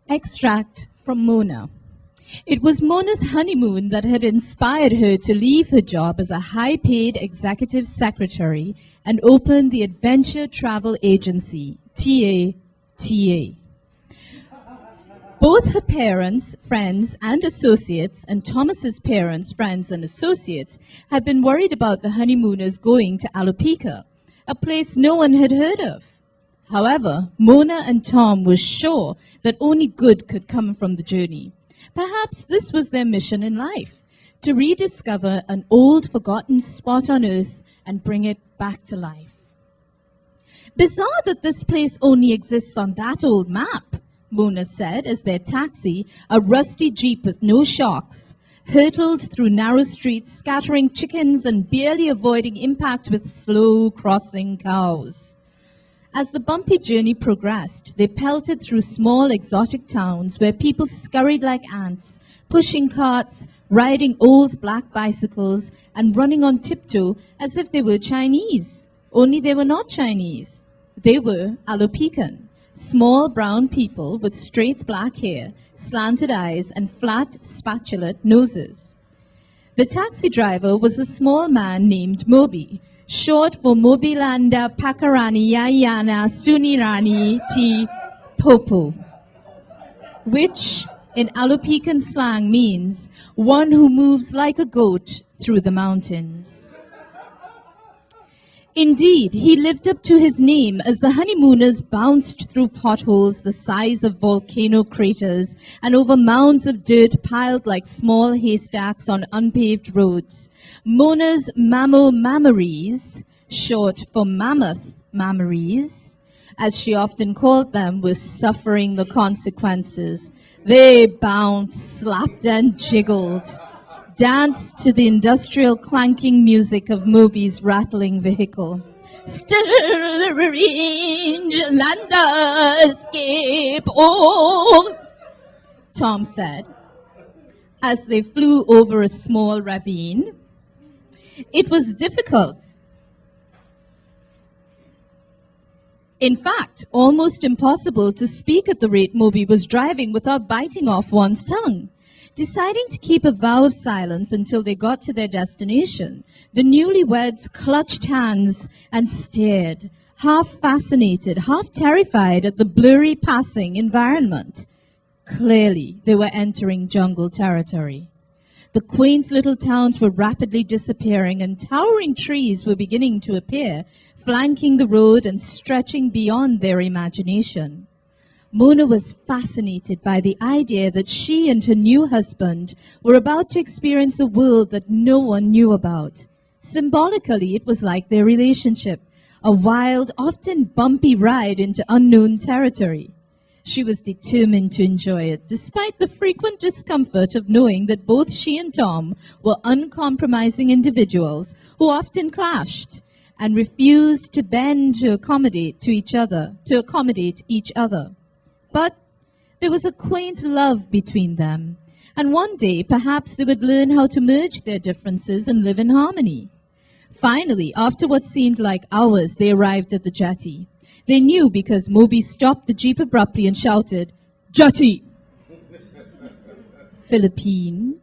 Extract from Mona. It was Mona's honeymoon that had inspired her to leave her job as a high-paid executive secretary and open the adventure travel agency, TA. Both her parents, friends, and associates, and Thomas's parents, friends, and associates had been worried about the honeymooners going to Alopecia, a place no one had heard of. However, Mona and Tom were sure that only good could come from the journey. Perhaps this was their mission in life, to rediscover an old forgotten spot on Earth and bring it back to life. Bizarre that this place only exists on that old map, Mona said as their taxi, a rusty Jeep with no shocks, hurtled through narrow streets, scattering chickens and barely avoiding impact with slow crossing cows. As the bumpy journey progressed, they pelted through small exotic towns where people scurried like ants, pushing carts, riding old black bicycles, and running on tiptoe as if they were Chinese. Only they were not Chinese. They were Alopecan, small brown people with straight black hair, slanted eyes, and flat spatulate noses. The taxi driver was a small man named Moby, short for Mobilanda Pakarani Yayana Sunirani T Popo, which in Alopecan slang means one who moves like a goat through the mountains. Indeed, he lived up to his name as the honeymooners bounced through potholes the size of volcano craters and over mounds of dirt piled like small haystacks on unpaved roads. Mona's mammo-mammaries, short for mammoth mammaries, as she often called them, were suffering the consequences. They bounced, slapped, and jiggled, danced to the industrial clanking music of Moby's rattling vehicle. Strange landscape, oh, Tom said, as they flew over a small ravine. It was difficult. In fact, almost impossible to speak at the rate Moby was driving without biting off one's tongue. Deciding to keep a vow of silence until they got to their destination, the newlyweds clutched hands and stared, half fascinated, half terrified at the blurry passing environment. Clearly, they were entering jungle territory. The quaint little towns were rapidly disappearing and towering trees were beginning to appear, flanking the road and stretching beyond their imagination. Mona was fascinated by the idea that she and her new husband were about to experience a world that no one knew about. Symbolically, it was like their relationship, a wild, often bumpy ride into unknown territory. She was determined to enjoy it, despite the frequent discomfort of knowing that both she and Tom were uncompromising individuals who often clashed and refused to bend to accommodate each other. But there was a quaint love between them, and one day perhaps they would learn how to merge their differences and live in harmony. Finally, after what seemed like hours, they arrived at the jetty. They knew because Moby stopped the jeep abruptly and shouted, "Jetty!" Philippine,